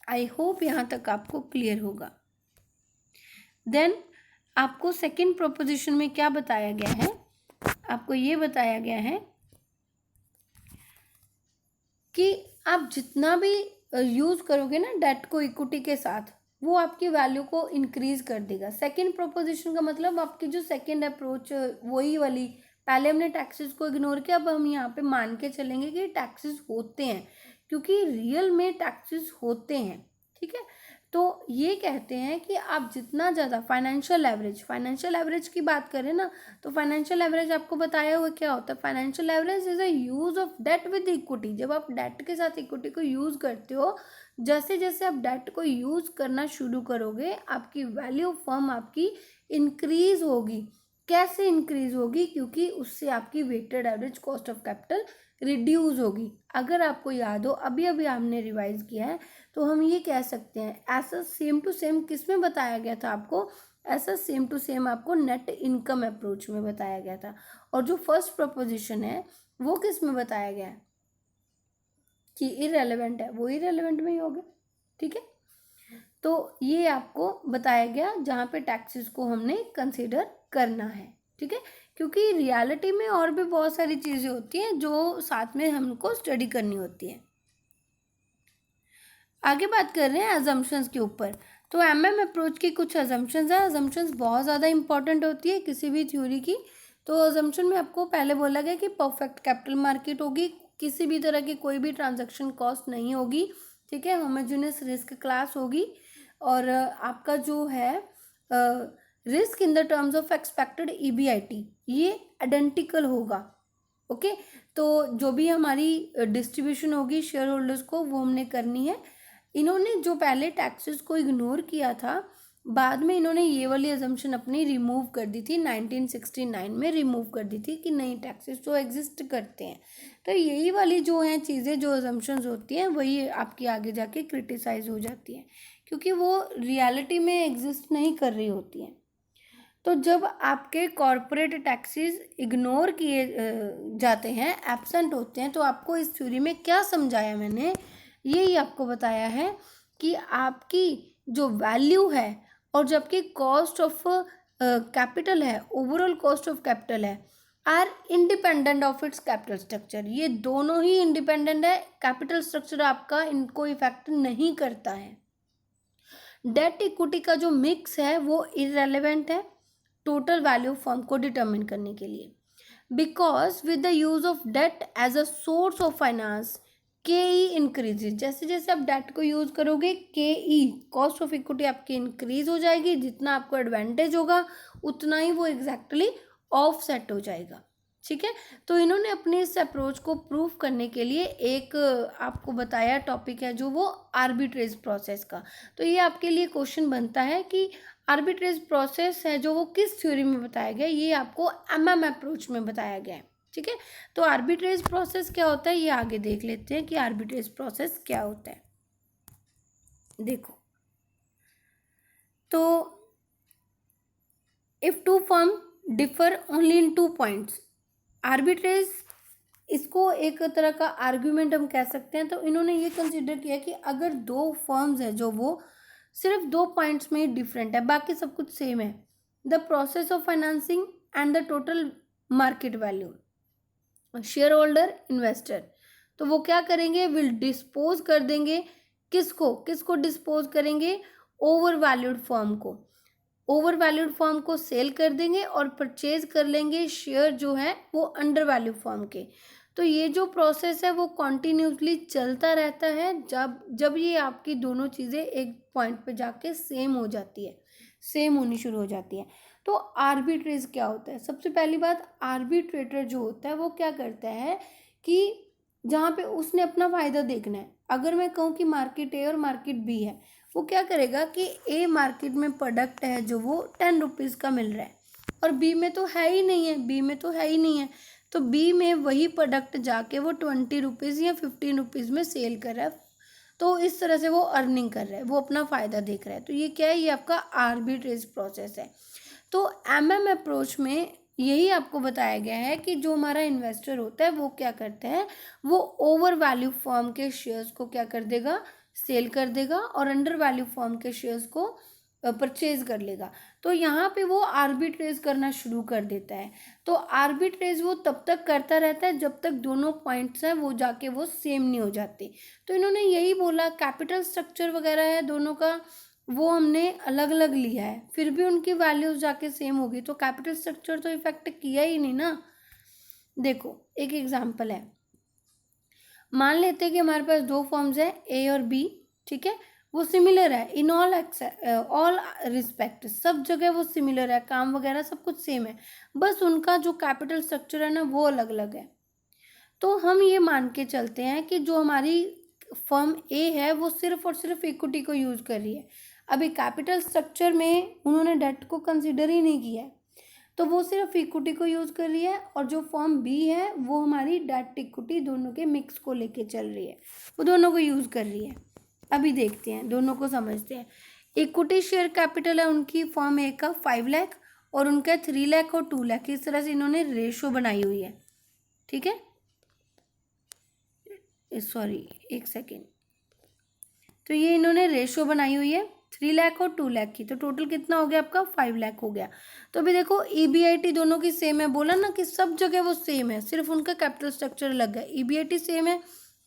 आई होप यहाँ तक आपको क्लियर होगा। देन आपको सेकंड प्रोपोजिशन में क्या बताया गया है, आपको ये बताया गया है कि आप जितना भी यूज करोगे ना डेट को इक्विटी के साथ, वो आपकी वैल्यू को इंक्रीज कर देगा। सेकंड प्रोपोजिशन का मतलब आपकी जो सेकंड अप्रोच वही वाली, पहले हमने टैक्सेस को इग्नोर किया, अब हम यहाँ पे मान के चलेंगे कि टैक्सेस होते हैं, क्योंकि रियल में टैक्सेस होते हैं। ठीक है, तो ये कहते हैं कि आप जितना ज़्यादा फाइनेंशियल एवरेज की बात करें ना, तो फाइनेंशियल एवरेज आपको बताया हुआ क्या होता है। Financial average is a use of debt with equity. जब आप डेट के साथ इक्विटी को यूज करते हो, जैसे जैसे आप डेट को यूज करना शुरू करोगे, आपकी वैल्यू ऑफ फर्म आपकी इंक्रीज होगी। कैसे इंक्रीज होगी, क्योंकि उससे आपकी weighted average cost of capital reduce होगी। अगर आपको याद हो, अभी अभी हमने रिवाइज किया है, तो हम ये कह सकते हैं ऐसा सेम टू सेम किस में बताया गया था आपको, ऐसा सेम टू सेम आपको नेट इनकम अप्रोच में बताया गया था। और जो फर्स्ट प्रोपोजिशन है वो किस में बताया गया है कि इररेलेवेंट है, वो इररेलेवेंट में ही होगा। ठीक है, तो ये आपको बताया गया जहाँ पे टैक्सेस को हमने कंसीडर करना है। ठीक है, क्योंकि रियलिटी में और भी बहुत सारी चीज़ें होती हैं जो साथ में हमको स्टडी करनी होती है। आगे बात कर रहे हैं अजम्पशंस के ऊपर। तो एमएम अप्रोच की कुछ अजम्पशंस हैं। अजम्पशंस बहुत ज़्यादा इंपॉर्टेंट होती है किसी भी थ्योरी की। तो अजम्पशन में आपको पहले बोला गया कि परफेक्ट कैपिटल मार्केट होगी, किसी भी तरह की कोई भी ट्रांजैक्शन कॉस्ट नहीं होगी। ठीक है, होमोजेनियस रिस्क क्लास होगी, और आपका जो है risk in the terms of expected EBIT ये आइडेंटिकल होगा। ओके, तो जो भी हमारी डिस्ट्रीब्यूशन होगी शेयर होल्डर्स को, वो हमने करनी है इन्होंने जो पहले टैक्सेस को इग्नोर किया था, बाद में इन्होंने ये वाली अजम्पशन अपनी रिमूव कर दी थी, 1969 में रिमूव कर दी थी कि नहीं, टैक्सेस तो एग्जिस्ट करते हैं। तो यही वाली जो हैं चीज़ें, जो अजम्पशंस होती हैं, वही आपकी आगे जाके क्रिटिसाइज हो जाती हैं, क्योंकि वो रियलिटी में एग्जिस्ट नहीं कर रही होती हैं। तो जब आपके कॉरपोरेट टैक्सेस इग्नोर किए जाते हैं, एब्सेंट होते हैं, तो आपको इस थ्योरी में क्या समझाया मैंने, यही आपको बताया है कि आपकी जो वैल्यू है और जो आपकी कॉस्ट ऑफ कैपिटल है, ओवरऑल कॉस्ट ऑफ कैपिटल है, are independent of its capital structure. ये दोनों ही इंडिपेंडेंट है, कैपिटल स्ट्रक्चर आपका इनको इफेक्ट नहीं करता है। डेट इक्विटी का जो मिक्स है वो इररेलेवेंट है टोटल वैल्यू फर्म को डिटरमिन करने के लिए, because with the use of debt as a source of finance KE increases. जैसे जैसे आप डेट को यूज करोगे, KE कॉस्ट ऑफ इक्विटी आपकी इंक्रीज हो जाएगी, जितना आपको एडवांटेज होगा उतना ही वो एग्जैक्टली ऑफसेट हो जाएगा। ठीक है, तो इन्होंने अपने इस अप्रोच को प्रूव करने के लिए एक आपको बताया टॉपिक है जो वो आर्बिट्रेज प्रोसेस का। तो ये आपके लिए क्वेश्चन बनता है कि आर्बिट्रेज प्रोसेस है जो वो किस थ्योरी में बताया गया, ये आपको MM अप्रोच में बताया गया है। ठीक है, तो आर्बिट्रेज प्रोसेस क्या होता है ये आगे देख लेते हैं कि आर्बिट्रेज प्रोसेस क्या होता है। देखो, तो if two firm differ only in 2 points, arbitrage इसको एक तरह का आर्ग्यूमेंट हम कह सकते हैं। तो इन्होंने ये कंसिडर किया कि अगर 2 फर्म्स है जो वो सिर्फ 2 पॉइंट्स में ही डिफरेंट है, बाकी सब कुछ सेम है, the process of financing and the total market value, share holder investor, तो वो क्या करेंगे, विल डिस्पोज कर देंगे, किसको किसको डिस्पोज करेंगे, ओवर वैल्यूड फर्म को, ओवर वैल्यूड फर्म को सेल कर देंगे और परचेज कर लेंगे शेयर जो है वो अंडर वैल्यू फर्म के। तो ये जो प्रोसेस है वो कॉन्टिन्यूसली चलता रहता है जब ये आपकी दोनों चीज़ें एक पॉइंट पे जाके सेम हो जाती है, सेम होनी शुरू हो जाती है। तो आर्बिट्रेज क्या होता है, सबसे पहली बात, आर्बिट्रेटर जो होता है वो क्या करता है कि जहाँ पे उसने अपना फ़ायदा देखना है, अगर मैं कहूँ कि मार्केट A और मार्केट B है, वो क्या करेगा कि A मार्केट में प्रोडक्ट है जो वो 10 रुपीज़ का मिल रहा है और B में तो है ही नहीं है, B में तो है ही नहीं है, तो B में वही प्रोडक्ट जाके वो 20 रुपीज़ या 15 रुपीज़ में सेल कर रहा है। तो इस तरह से वो अर्निंग कर रहा है, वो अपना फ़ायदा देख रहा है। तो ये क्या है, ये आपका आर्बिट्रेज प्रोसेस है। तो MM अप्रोच में यही आपको बताया गया है कि जो हमारा इन्वेस्टर होता है वो क्या करता है, वो ओवर वैल्यू फर्म के शेयर्स को क्या कर देगा, सेल कर देगा और अंडर वैल्यू फर्म के शेयर्स को परचेज कर लेगा। तो यहाँ पे वो आर्बिट्रेज करना शुरू कर देता है। तो आर्बिट्रेज वो तब तक करता रहता है जब तक दोनों पॉइंट्स हैं वो जाके वो सेम नहीं हो जाते। तो इन्होंने यही बोला, कैपिटल स्ट्रक्चर वगैरह है दोनों का वो हमने अलग अलग लिया है, फिर भी उनकी वैल्यूज जाके सेम होगी, तो कैपिटल स्ट्रक्चर तो इफेक्ट किया ही नहीं ना। देखो एक एग्जांपल है, मान लेते हैं कि हमारे पास 2 फर्म्स है A और B, ठीक है, वो सिमिलर है इन ऑल रिस्पेक्ट, सब जगह वो सिमिलर है, काम वगैरह सब कुछ सेम है, बस उनका जो कैपिटल स्ट्रक्चर है ना वो अलग अलग है। तो हम ये मान के चलते हैं कि जो हमारी फर्म A है वो सिर्फ और सिर्फ इक्विटी को यूज़ कर रही है, अभी कैपिटल स्ट्रक्चर में उन्होंने डेट को कंसिडर ही नहीं किया है, तो वो सिर्फ इक्विटी को यूज़ कर रही है, और जो फर्म B है वो हमारी डेट इक्विटी दोनों के मिक्स को लेके चल रही है, वो दोनों को यूज़ कर रही है। अभी देखते हैं, दोनों को समझते हैं। इक्विटी शेयर कैपिटल है उनकी फर्म A का 5 लाख और उनका 3 लाख और 2 लाख, इस तरह से इन्होंने रेशो बनाई हुई है। ठीक है, सॉरी एक सेकेंड, तो ये इन्होंने रेशो बनाई हुई है 3 लाख और 2 लाख की, तो टोटल कितना हो गया आपका 5 लाख हो गया। तो अभी देखो EBIT दोनों की सेम है, बोला ना कि सब जगह वो सेम है, सिर्फ उनका कैपिटल स्ट्रक्चर अलग है। EBIT सेम है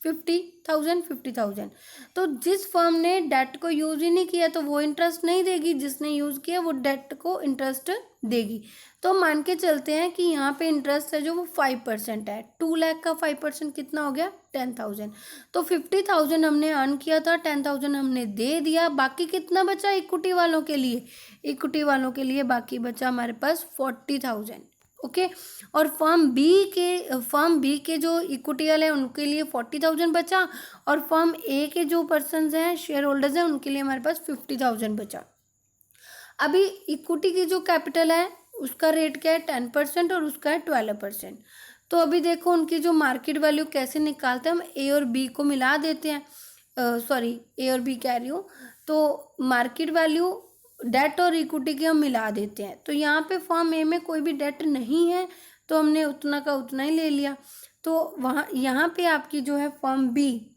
50,000। तो जिस फर्म ने डेट को यूज़ ही नहीं किया तो वो इंटरेस्ट नहीं देगी, जिसने यूज़ किया वो डेट को इंटरेस्ट देगी। तो मान के चलते हैं कि यहाँ पे इंटरेस्ट है जो वो 5% है, 2 लाख का 5% कितना हो गया 10,000। तो 50,000 हमने अर्न किया था, 10,000 हमने दे दिया, बाकी कितना बचा इक्विटी वालों के लिए, इक्विटी वालों के लिए बाकी बचा हमारे पास 40,000। ओके। और फर्म बी के जो इक्विटी वाले हैं उनके लिए 40,000 बचा, और फर्म ए के जो पर्सन हैं शेयर होल्डर्स हैं उनके लिए हमारे पास 50,000 बचा। अभी इक्विटी की जो कैपिटल है उसका रेट क्या है 10% और उसका है 12%। तो अभी देखो उनकी जो मार्केट वैल्यू कैसे निकालते हैं, हम ए और बी को मिला देते हैं, सॉरी ए और बी कह रही हूँ, तो मार्केट वैल्यू डेट और इक्विटी की हम मिला देते हैं। तो यहाँ पे फर्म ए में कोई भी डेट नहीं है तो हमने उतना का उतना ही ले लिया। तो वहाँ यहाँ पे आपकी जो है फर्म बी,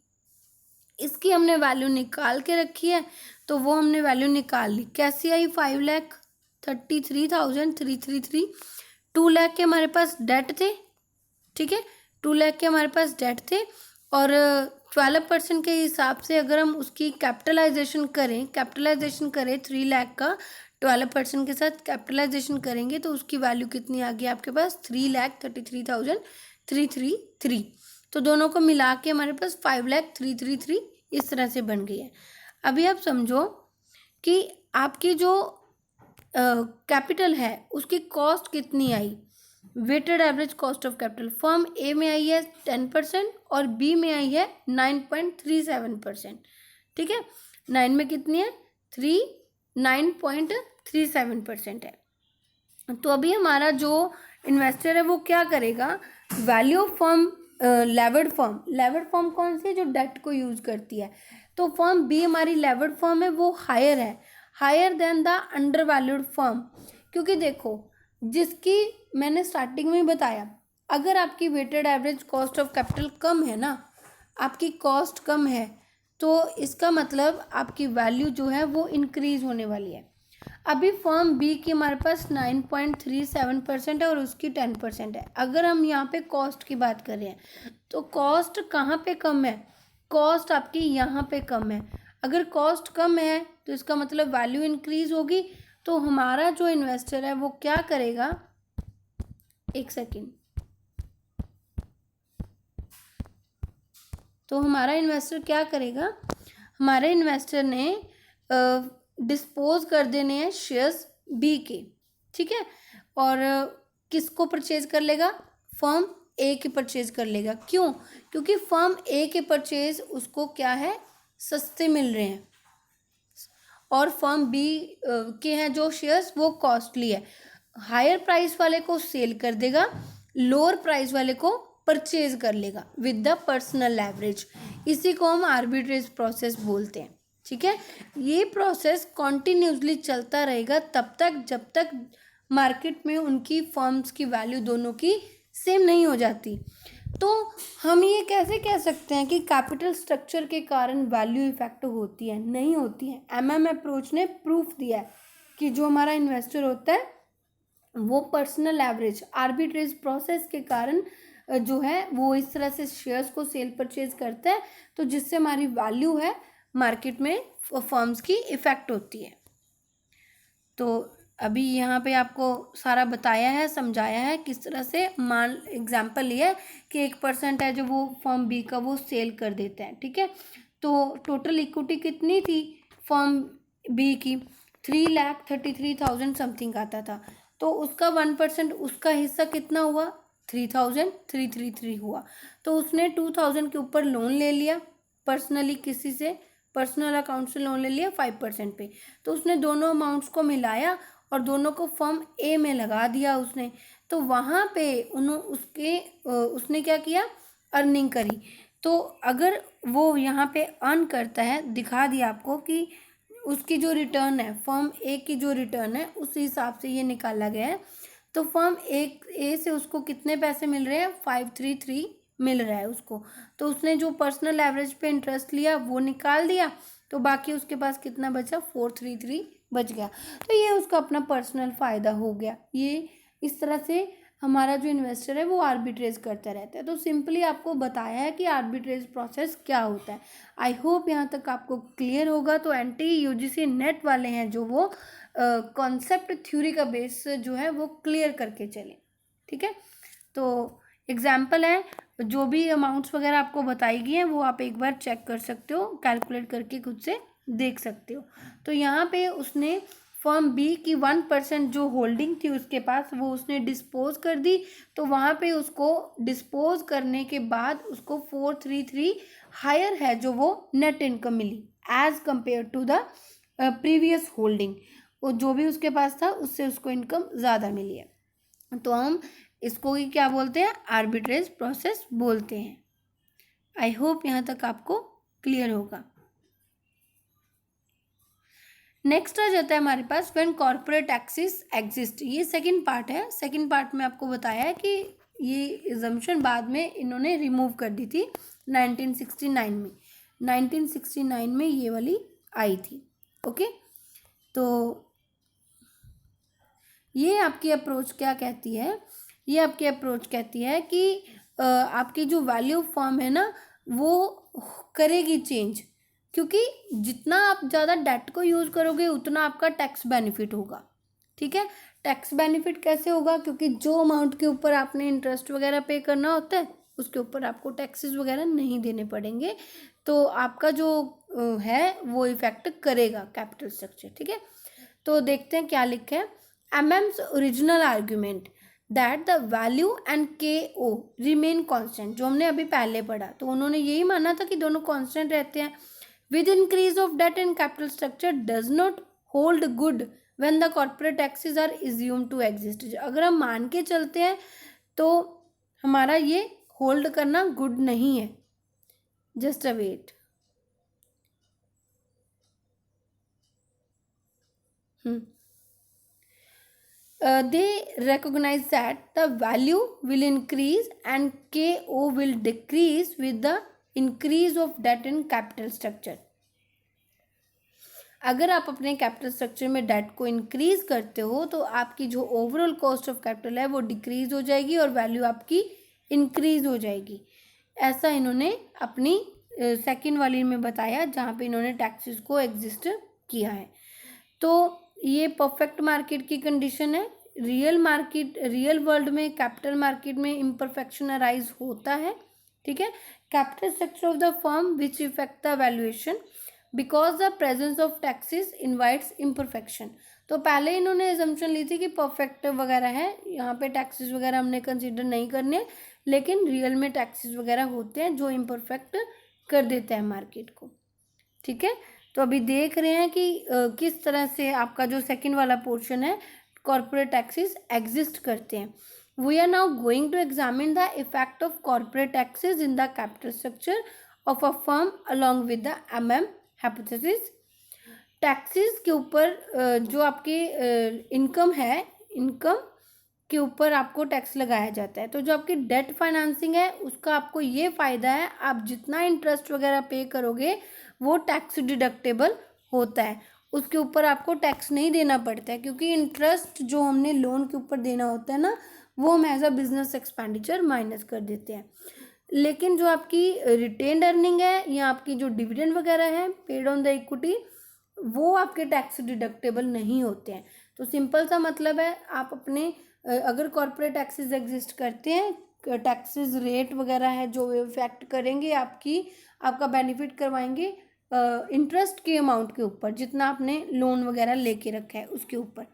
इसकी हमने वैल्यू निकाल के रखी है, तो वो हमने वैल्यू निकाल ली। कैसी आई 5,33,333। 2 लाख के हमारे पास डेट थे, ठीक है, 2 लाख के हमारे पास डेट थे, और 12% के हिसाब से अगर हम उसकी कैपिटलाइजेशन करें 3 लाख का 12% के साथ कैपिटलाइजेशन करेंगे तो उसकी वैल्यू कितनी आ गई आपके पास 3,33,333। तो दोनों को मिला के हमारे पास 5,03,333 इस तरह से बन गई है। अभी आप समझो कि आपकी जो कैपिटल है उसकी कॉस्ट कितनी आई, weighted average cost of capital firm a में आई है 10% और बी में आई है 9.37%, ठीक है। 9 में कितनी है 9.37% है। तो अभी हमारा जो इन्वेस्टर है वो क्या करेगा, value of firm levered firm कौन सी है, जो डेट को यूज करती है। तो फर्म बी हमारी लेवर्ड फर्म है, वो higher than the undervalued firm, क्योंकि देखो जिसकी मैंने स्टार्टिंग में बताया, अगर आपकी weighted average cost of capital कम है ना, आपकी कॉस्ट कम है, तो इसका मतलब आपकी वैल्यू जो है वो इंक्रीज होने वाली है। अभी फर्म बी की हमारे पास 9.37% है और उसकी 10% है। अगर हम यहाँ पे कॉस्ट की बात कर रहे हैं तो कॉस्ट कहाँ पे कम है, कॉस्ट आपकी यहाँ पे कम है। अगर कॉस्ट कम है तो इसका मतलब वैल्यू इंक्रीज होगी। तो हमारा जो इन्वेस्टर है वो क्या करेगा, एक सेकेंड, तो हमारा इन्वेस्टर क्या करेगा, हमारे इन्वेस्टर ने डिस्पोज कर देने हैं शेयर्स बी के, ठीक है, और किसको परचेज कर लेगा, फर्म ए के परचेज कर लेगा। क्यों, क्योंकि फर्म ए के परचेज उसको क्या है सस्ते मिल रहे हैं, और फर्म बी के हैं जो शेयर्स वो कॉस्टली है। हायर प्राइस वाले को सेल कर देगा, लोअर प्राइस वाले को परचेज कर लेगा विद द पर्सनल लेवरेज। इसी को हम आर्बिट्रेज प्रोसेस बोलते हैं, ठीक है। ये प्रोसेस कॉन्टिन्यूसली चलता रहेगा तब तक जब तक मार्केट में उनकी फर्म्स की वैल्यू दोनों की सेम नहीं हो जाती। तो हम ये कैसे कह सकते हैं कि कैपिटल स्ट्रक्चर के कारण वैल्यू इफेक्ट होती है, नहीं होती है। एमएम अप्रोच ने प्रूफ दिया है कि जो हमारा इन्वेस्टर होता है वो पर्सनल एवरेज आर्बिट्रेज प्रोसेस के कारण जो है वो इस तरह से शेयर्स को सेल परचेज करता है, तो जिससे हमारी वैल्यू है मार्केट में फर्म्स की इफेक्ट होती है। तो अभी यहाँ पे आपको सारा बताया है, समझाया है किस तरह से। मान एग्जांपल लिया कि 1% है जो वो फर्म बी का वो सेल कर देते हैं, ठीक है। तो टोटल इक्विटी कितनी थी फर्म बी की 3,33,000 समथिंग आता था, तो उसका 1% उसका हिस्सा कितना हुआ 3,333 हुआ। तो उसने 2,000 के ऊपर लोन ले लिया पर्सनली, किसी से पर्सनल अकाउंट से लोन ले लिया 5% पे। तो उसने दोनों अमाउंट्स को मिलाया और दोनों को फर्म ए में लगा दिया उसने। तो वहाँ पे उसने क्या किया, अर्निंग करी। तो अगर वो यहाँ पे अर्न करता है, दिखा दिया आपको कि उसकी जो रिटर्न है फर्म ए की जो रिटर्न है उस हिसाब से ये निकाला गया है। तो फर्म ए से उसको कितने पैसे मिल रहे हैं 533 मिल रहा है उसको। तो उसने जो पर्सनल एवरेज पे इंटरेस्ट लिया वो निकाल दिया, तो बाकी उसके पास कितना बचा 433 बच गया। तो ये उसका अपना पर्सनल फ़ायदा हो गया। ये इस तरह से हमारा जो इन्वेस्टर है वो आर्बिट्रेज करता रहता है। तो सिंपली आपको बताया है कि आर्बिट्रेज प्रोसेस क्या होता है। आई होप यहाँ तक आपको क्लियर होगा। तो एनटी यूजीसी नेट वाले हैं जो वो कॉन्सेप्ट थ्योरी का बेस जो है वो क्लियर करके चलें, ठीक है। तो एग्जाम्पल है, जो भी अमाउंट्स वगैरह आपको बताई गई हैं वो आप एक बार चेक कर सकते हो, कैलकुलेट करके खुद से देख सकते हो। तो यहाँ पे उसने फर्म बी की 1% जो होल्डिंग थी उसके पास वो उसने डिस्पोज कर दी, तो वहाँ पे उसको डिस्पोज करने के बाद उसको 433 हायर है जो वो नेट इनकम मिली as compare to the previous holding. वो जो भी उसके पास था उससे उसको इनकम ज़्यादा मिली है। तो हम इसको ही क्या बोलते हैं, आर्बिट्रेज प्रोसेस बोलते हैं। आई होप यहाँ तक आपको क्लियर होगा। नेक्स्ट आ जाता है हमारे पास व्हेन कॉर्पोरेट टैक्सेस एग्जिस्ट। ये सेकंड पार्ट है। सेकंड पार्ट में आपको बताया है कि ये एग्जम्पशन बाद में इन्होंने रिमूव कर दी थी 1969 में। 1969 में ये वाली आई थी। ओके, तो ये आपकी अप्रोच क्या कहती है, ये आपकी अप्रोच कहती है कि आपकी जो वैल्यू ऑफ फर्म है ना वो करेगी चेंज, क्योंकि जितना आप ज़्यादा डेट को यूज़ करोगे उतना आपका टैक्स बेनिफिट होगा। ठीक है, टैक्स बेनिफिट कैसे होगा, क्योंकि जो अमाउंट के ऊपर आपने इंटरेस्ट वगैरह पे करना होता है उसके ऊपर आपको टैक्सेस वगैरह नहीं देने पड़ेंगे, तो आपका जो है वो इफेक्ट करेगा कैपिटल स्ट्रक्चर। ठीक है, तो देखते हैं क्या लिखा है। MM's original argument that the value and KO remain constant, जो हमने अभी पहले पढ़ा, तो उन्होंने यही माना था कि दोनों कांस्टेंट रहते हैं। With increase of debt and capital structure does not hold good when the corporate taxes are assumed to exist. अगर हम मान के चलते हैं तो हमारा ये होल्ड करना गुड नहीं है। Just a wait. They recognize that the value will increase and KO will decrease with the increase of debt in capital structure. अगर आप अपने कैपिटल स्ट्रक्चर में डेट को इंक्रीज करते हो तो आपकी जो ओवरऑल कॉस्ट ऑफ कैपिटल है वो डिक्रीज हो जाएगी और वैल्यू आपकी इंक्रीज हो जाएगी। ऐसा इन्होंने अपनी सेकंड वाली में बताया जहाँ पे इन्होंने टैक्सेस को एग्जिस्ट किया है। तो ये परफेक्ट मार्केट की कंडीशन है। रियल वर्ल्ड में कैपिटल मार्केट में इम्परफेक्शन अराइज होता है। ठीक है, capital structure of the firm which effect the valuation because the presence of taxes invites imperfection. तो पहले इन्होंने एजम्पशन ली थी कि परफेक्ट वगैरह है, यहाँ पे टैक्सेस वगैरह हमने कंसिडर नहीं करने, लेकिन रियल में टैक्सेस वगैरह होते हैं जो इम्परफेक्ट कर देते हैं मार्केट को। ठीक है, तो अभी देख रहे हैं कि किस तरह से आपका जो सेकंड वाला पोर्शन है कॉर्पोरेट टैक्सेस एग्जिस्ट करते हैं। We are now going to examine the effect of corporate taxes in the capital structure of a firm along with the MM hypothesis. Taxes के ऊपर जो आपके इनकम है, इनकम के ऊपर आपको टैक्स लगाया जाता है। तो जो आपकी डेट फाइनेंसिंग है उसका आपको ये फ़ायदा है, आप जितना इंटरेस्ट वगैरह पे करोगे वो टैक्स डिडक्टेबल होता है, उसके ऊपर आपको टैक्स नहीं देना पड़ता है, क्योंकि इंटरेस्ट जो हमने लोन के ऊपर देना होता है ना वो हम as a business expenditure minus कर देते हैं। लेकिन जो आपकी रिटेन्ड अर्निंग है या आपकी जो डिविडेंड वगैरह है पेड ऑन द इक्विटी वो आपके टैक्स डिडक्टेबल नहीं होते हैं। तो सिंपल सा मतलब है, आप अपने अगर कॉर्पोरेट टैक्सेस एग्जिस्ट करते हैं, टैक्सेस रेट वगैरह है जो इफेक्ट करेंगे आपका बेनिफिट करवाएंगे इंटरेस्ट के अमाउंट के ऊपर, जितना आपने लोन वगैरह लेके रखा है उसके ऊपर।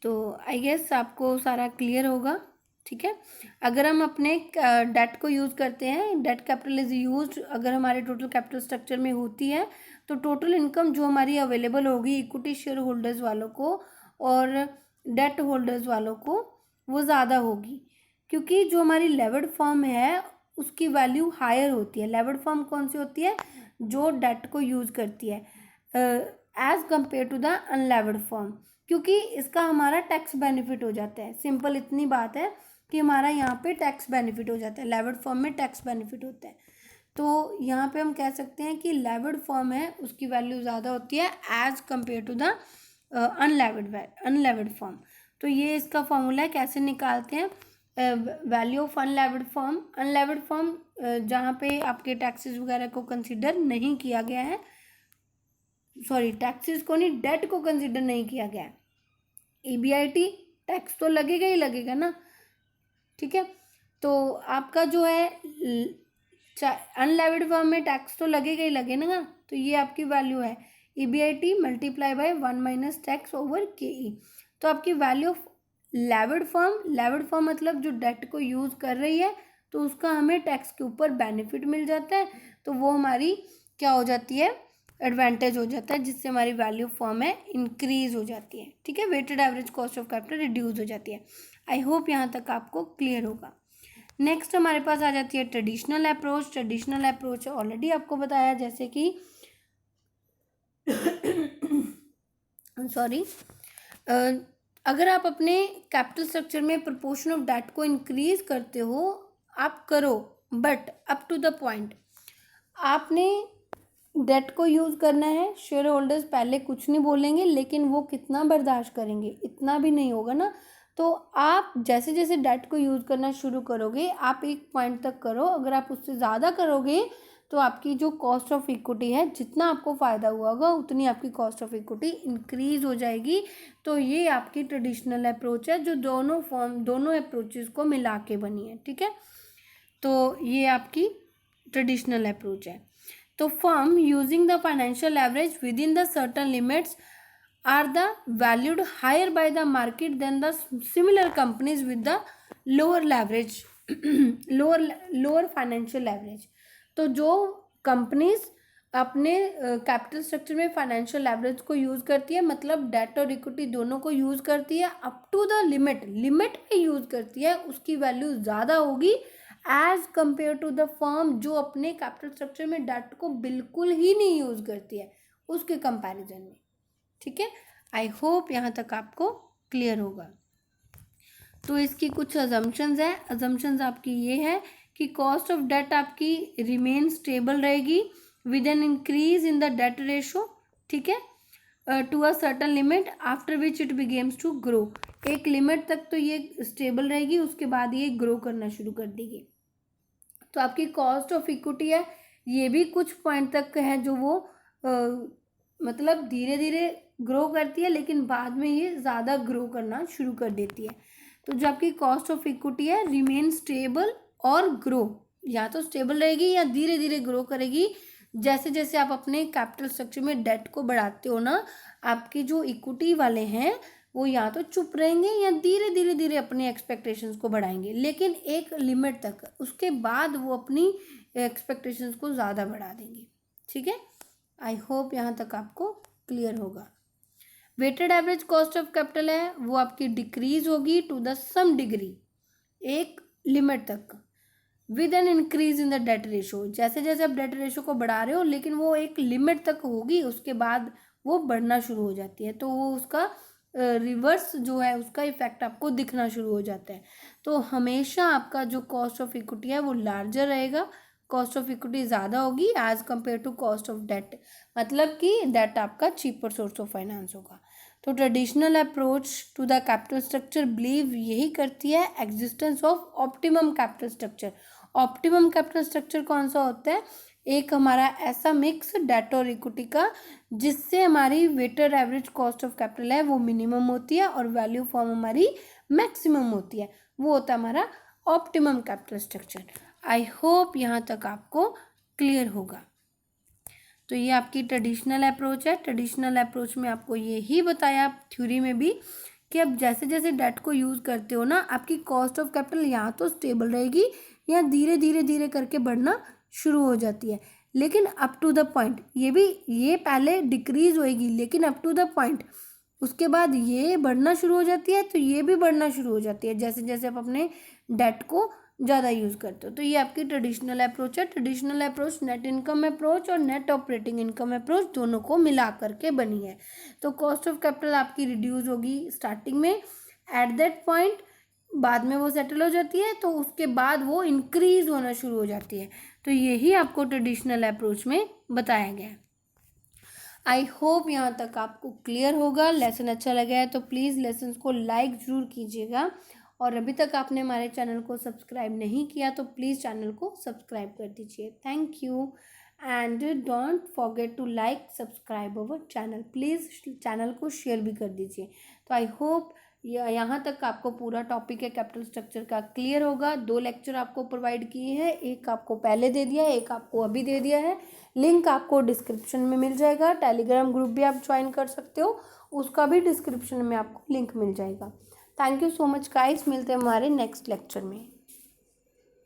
तो आई गेस आपको सारा क्लियर होगा। ठीक है, अगर हम अपने डेट को यूज़ करते हैं, डेट कैपिटल इज यूज्ड अगर हमारे टोटल कैपिटल स्ट्रक्चर में होती है तो टोटल इनकम जो हमारी अवेलेबल होगी इक्विटी शेयर होल्डर्स वालों को और डेट होल्डर्स वालों को वो ज़्यादा होगी, क्योंकि जो हमारी लेवर्ड फॉर्म है उसकी वैल्यू हायर होती है। लेवर्ड फॉर्म कौन सी होती है, जो डेट को यूज़ करती है as compare to the unlevered form, क्योंकि इसका हमारा टैक्स बेनिफिट हो जाता है। सिंपल इतनी बात है कि हमारा यहाँ पे टैक्स बेनिफिट हो जाता है, लेवर्ड फॉर्म में टैक्स बेनिफिट होता है। तो यहाँ पे हम कह सकते हैं कि लेवर्ड फॉर्म है उसकी वैल्यू ज़्यादा होती है as compare to the unlevered form. तो ये इसका फॉर्मूला है, कैसे निकालते हैं value of unlevered form. Unlevered form जहाँ पे आपके टैक्सेस वगैरह को कंसिडर नहीं किया गया है, सॉरी टैक्सेस को नहीं, डेट को कंसिडर नहीं किया गया है। EBIT टैक्स तो लगेगा ही लगेगा ना। ठीक है, तो आपका जो है अनलेवर्ड फॉर्म में टैक्स तो लगेगा ही लगेगा ना, तो ये आपकी वैल्यू है। EBIT multiply by 1 minus tax over KE। तो आपकी वैल्यू ऑफ लेवर्ड फर्म मतलब जो डेट को यूज़ कर रही है तो उसका हमें टैक्स के ऊपर बेनिफिट मिल जाता है, तो वो हमारी क्या हो जाती है, एडवांटेज हो जाता है, जिससे हमारी वैल्यू ऑफ फर्म है इंक्रीज हो जाती है। ठीक है, weighted average cost of capital reduce हो जाती है। आई होप यहाँ तक आपको क्लियर होगा। नेक्स्ट हमारे पास आ जाती है traditional approach. Traditional approach already आपको बताया, जैसे कि सॉरी अगर आप अपने कैपिटल स्ट्रक्चर में प्रोपोर्शन ऑफ डेट को इंक्रीज करते हो, आप करो, but up to the point. आपने डेट को यूज़ करना है, शेयर होल्डर्स पहले कुछ नहीं बोलेंगे, लेकिन वो कितना बर्दाश्त करेंगे, इतना भी नहीं होगा ना। तो आप जैसे जैसे डेट को यूज़ करना शुरू करोगे, आप एक पॉइंट तक करो, अगर आप उससे ज़्यादा करोगे तो आपकी जो कॉस्ट ऑफ इक्विटी है, जितना आपको फ़ायदा हुआ होगा उतनी आपकी कॉस्ट ऑफ इक्विटी इंक्रीज़ हो जाएगी। तो ये आपकी ट्रेडिशनल अप्रोच है, जो दोनों अप्रोचेस को मिला के बनी है। ठीक है, तो ये आपकी ट्रेडिशनल अप्रोच है। तो firm using the financial average within the certain limits are the valued higher by the market than the similar companies with the lower leverage lower financial average. तो जो कंपनीज अपने capital structure में financial average को use करती है, मतलब date और equity दोनों को यूज़ करती है, अप टू द लिमिट में यूज़ करती है, उसकी वैल्यू ज़्यादा होगी as compare to the firm जो अपने कैपिटल स्ट्रक्चर में डेट को बिल्कुल ही नहीं यूज़ करती है, उसके कंपैरिजन में। ठीक है, आई होप यहाँ तक आपको क्लियर होगा। तो इसकी कुछ अजम्पशंस हैं। अजम्पशंस आपकी ये है कि कॉस्ट ऑफ डेट आपकी रिमेन स्टेबल रहेगी with an increase in the debt ratio. ठीक है, to a certain limit after which it begins to grow. एक लिमिट तक तो ये स्टेबल रहेगी, उसके बाद ये ग्रो करना शुरू कर देगी। तो आपकी कॉस्ट ऑफ इक्विटी है, ये भी कुछ पॉइंट तक है जो वो मतलब धीरे धीरे ग्रो करती है, लेकिन बाद में ये ज़्यादा ग्रो करना शुरू कर देती है। तो जो आपकी कॉस्ट ऑफ इक्विटी है रिमेन स्टेबल और ग्रो, या तो स्टेबल रहेगी या धीरे धीरे ग्रो करेगी। जैसे जैसे आप अपने कैपिटल स्ट्रक्चर में डेट को बढ़ाते हो ना, आपके जो इक्विटी वाले हैं वो या तो चुप रहेंगे या धीरे धीरे धीरे अपनी एक्सपेक्टेशंस को बढ़ाएंगे, लेकिन एक लिमिट तक, उसके बाद वो अपनी एक्सपेक्टेशंस को ज़्यादा बढ़ा देंगे। ठीक है, आई होप यहाँ तक आपको क्लियर होगा। Weighted average cost of capital है वो आपकी डिक्रीज होगी टू द सम डिग्री, एक लिमिट तक, with an increase in the debt ratio. जैसे जैसे आप डेट रेशो को बढ़ा रहे हो, लेकिन वो एक लिमिट तक होगी, उसके बाद वो बढ़ना शुरू हो जाती है, तो वो उसका रिवर्स जो है उसका इफेक्ट आपको दिखना शुरू हो जाता है। तो हमेशा आपका जो कॉस्ट ऑफ इक्विटी है वो लार्जर रहेगा, कॉस्ट ऑफ इक्विटी ज़्यादा होगी as compare to cost of debt, मतलब कि डेट आपका चीपर सोर्स ऑफ फाइनेंस होगा। तो traditional approach to the capital structure believe यही करती है existence of optimum capital structure. Optimum capital structure कौन सा होता है, एक हमारा ऐसा मिक्स डेट और इक्विटी का जिससे हमारी weighted average cost of capital है वो मिनिमम होती है और वैल्यू फॉर्म हमारी मैक्सिमम होती है, वो होता है हमारा optimum capital structure. I hope यहाँ तक आपको क्लियर होगा। तो ये आपकी ट्रेडिशनल अप्रोच है। ट्रेडिशनल अप्रोच में आपको ये ही बताया थ्योरी में भी कि अब जैसे जैसे डेट को यूज़ करते हो ना, आपकी कॉस्ट ऑफ कैपिटल यहाँ तो स्टेबल रहेगी या धीरे धीरे धीरे करके बढ़ना शुरू हो जाती है, लेकिन अप टू द पॉइंट। ये पहले डिक्रीज होएगी, लेकिन अप टू द पॉइंट, उसके बाद ये बढ़ना शुरू हो जाती है, तो ये भी बढ़ना शुरू हो जाती है जैसे जैसे आप अपने डेट को ज़्यादा यूज़ करते हो। तो ये आपकी ट्रेडिशनल अप्रोच है। Traditional approach net income approach और नेट ऑपरेटिंग इनकम अप्रोच दोनों को मिला करके बनी है। तो कॉस्ट ऑफ कैपिटल आपकी रिड्यूस होगी स्टार्टिंग में, एट दैट पॉइंट बाद में वो सेटल हो जाती है, तो उसके बाद वो इंक्रीज होना शुरू हो जाती है। तो यही आपको ट्रेडिशनल अप्रोच में बताया गया है। आई होप यहाँ तक आपको क्लियर होगा। लेसन अच्छा लगा है तो प्लीज़ लेसन को लाइक ज़रूर कीजिएगा, और अभी तक आपने हमारे चैनल को सब्सक्राइब नहीं किया तो प्लीज़ चैनल को सब्सक्राइब कर दीजिए। Thank you and don't forget to like subscribe our channel. Please channel को शेयर भी कर दीजिए। तो आई होप यहाँ तक आपको पूरा टॉपिक है कैपिटल स्ट्रक्चर का क्लियर होगा। 2 लेक्चर आपको प्रोवाइड किए हैं, एक आपको पहले दे दिया है, एक आपको अभी दे दिया है। लिंक आपको डिस्क्रिप्शन में मिल जाएगा। टेलीग्राम ग्रुप भी आप ज्वाइन कर सकते हो, उसका भी डिस्क्रिप्शन में आपको लिंक मिल जाएगा। Thank you so much guys, मिलते हैं हमारे नेक्स्ट लेक्चर में।